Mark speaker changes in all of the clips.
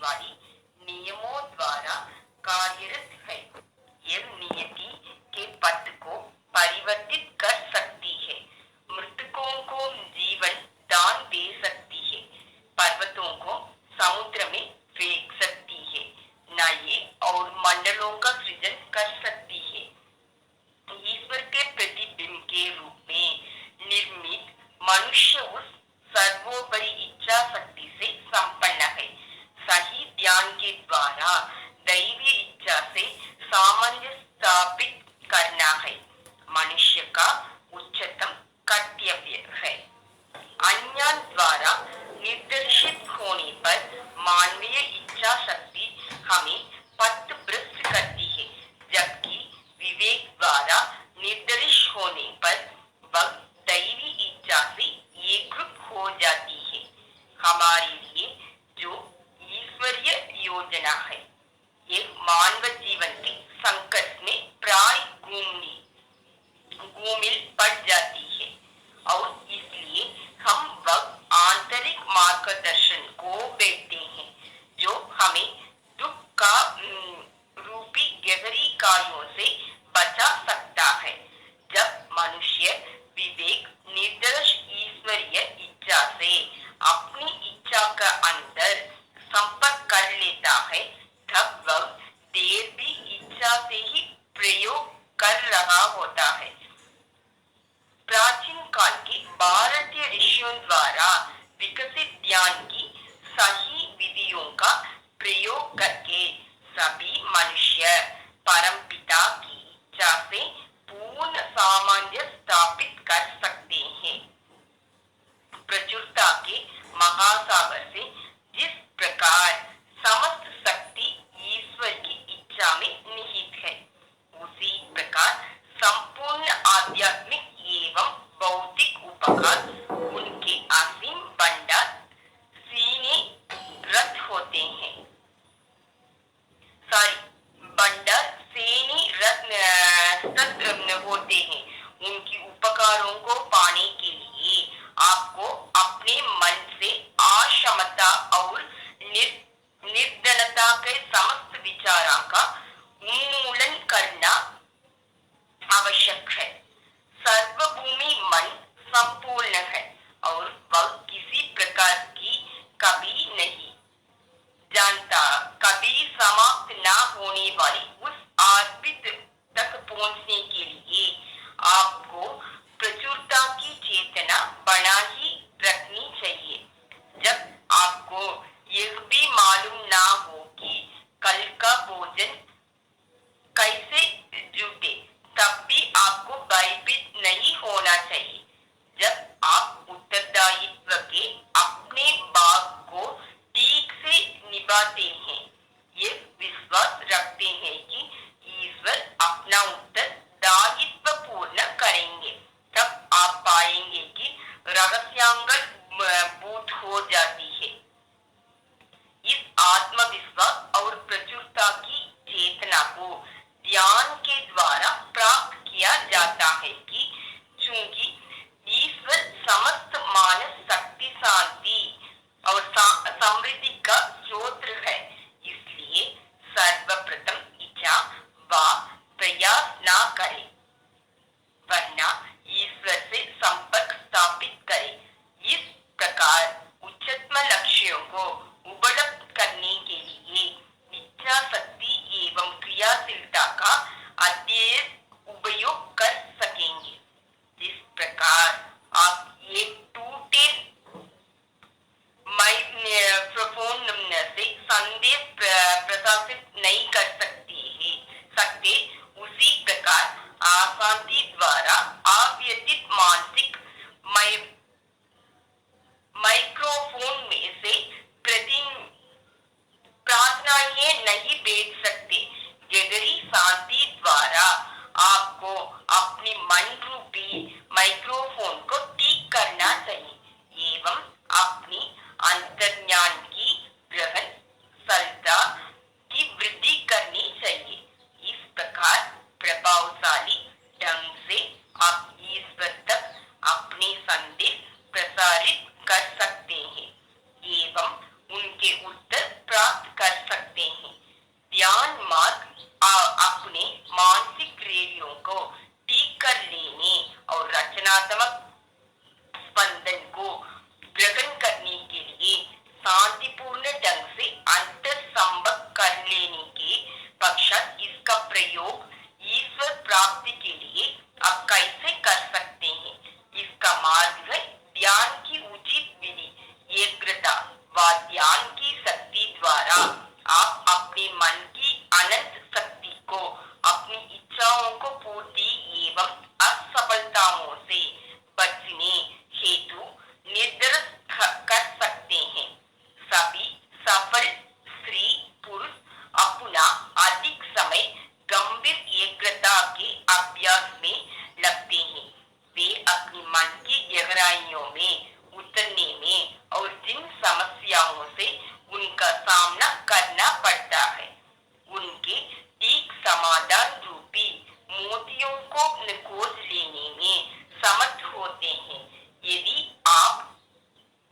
Speaker 1: वाली नियमों द्वारा कार्यरत है। यह नियति के पथ को परिवर्तित कर सकती है, मृतकों को जीवन दान दे सकती है, पर्वतों को समुद्र में फेंक सकती है, नए और मंडलों का सृजन कर सकती है। ईश्वर के प्रतिबिंब के रूप में निर्मित मनुष्य उस सर्वोपरि इच्छा शक्ति से संपन्न है। सही ध्यान के द्वारा दैवीय इच्छा से सामंजस्य स्थापित करना है मनुष्य का उच्चतम कर्तव्य है। अज्ञान द्वारा निर्देशित होने पर मानवीय इच्छा शक्ति हमें पथ भ्रष्ट करती है, जबकि विवेक द्वारा निर्देश होने पर वह दैवी इच्छा से एकरूप हो जाती है। हमारे लिए जो ईश्वरीय योजना है, ये मानव जीवन के संकट में प्राय घूमिल पड़ जाती है और इसलिए हम वह आंतरिक मार्गदर्शन को देते हैं जो हमें दुख का रूपी गहरी कायों से बचा सकता है। जब मनुष्य विवेक निर्देश ईश्वरीय इच्छा से अपनी इच्छा का अंदर संपर्क कर लेता है, तब वह देर भी इच्छा से ही प्रयोग कर रहा होता है। प्राचीन काल के भारतीय ऋषियों द्वारा विकसित ज्ञान की सही विधियों का प्रयोग करके सभी मनुष्य परमपिता की इच्छा से पूर्ण सामंजस्य स्थापित कर सकते हैं। प्रचुरता के महासागर से जिस प्रकार समस्त शक्ति ईश्वर की इच्छा में निहित है, उसी प्रकार संपूर्ण आध्यात्मिक एवं भौतिक उपकार उनके असीम भंडार सीने रत होते हैं। भंडार सेनी रत्न होते हैं। उनकी उपकारों को पाने के लिए आपको अपने मन से अक्षमता और निर्धनता के समस्त विचारों का उन्मूलन करना आवश्यक है। सर्वभूमि मन संपूर्ण है और वह किसी प्रकार की कभी नहीं जानता। कभी समाप्त न होने वाली उस अर्पित तक पहुंचने के लिए आपको प्रचुरता की चेतना बना ही रखनी चाहिए। जब आपको यह भी मालूम ना हो कि कल का भोजन कैसे जुटे, तब भी आपको भयभीत नहीं होना चाहिए। जब आप उत्तरदायित्व के अपने भाग को ठीक से निभाते हैं, ये विश्वास रखते हैं कि ईश्वर अपना उत्तरदायित्व पूर्ण करेंगे, तब आप पाएंगे कि रहस्यांगल भूत हो जाती है। इस आत्मविश्वास और प्रचुरता की चेतना को ध्यान के द्वारा प्राप्त किया जाता है कि चूंकि ईश्वर समस्त मानस शक्ति, शांति और समृद्धि का स्रोत है, सफल स्त्री पुरुष अपना अधिक समय गंभीर एकाग्रता के अभ्यास में लगते हैं। वे अपनी मन की गहराइयों में उतरने में और जिन समस्याओं से उनका सामना करना पड़ता है उनके ठीक समाधान रूपी मोतियों को खोज लेने में समर्थ होते हैं। यदि आप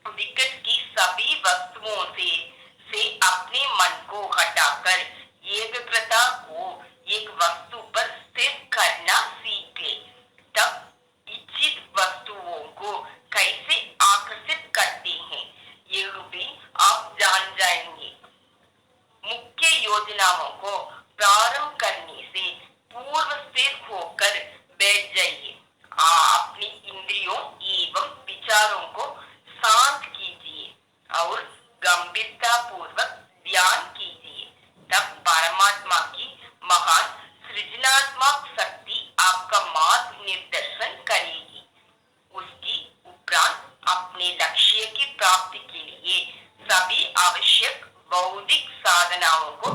Speaker 1: विकट की सभी वस्तुओं से अपने मन को हटाकर एकाग्रता को एक वस्तु पर स्थिर करना सीख ले, तब इच्छित वस्तुओं को कैसे आकर्षित करते हैं यह भी आप जान जाएंगे। मुख्य योजनाओं को प्रारंभ करने से पूर्व स्थिर होकर बैठ जाइए। अपनी इंद्रियों एवं विचारों को शांत कीजिए और गंभीरता पूर्वक ध्यान कीजिए। तब परमात्मा की महान सृजनात्मक शक्ति आपका मार्ग निर्देशन करेगी। उसकी उपरांत अपने लक्ष्य की प्राप्ति के लिए सभी आवश्यक बौद्धिक साधनाओं को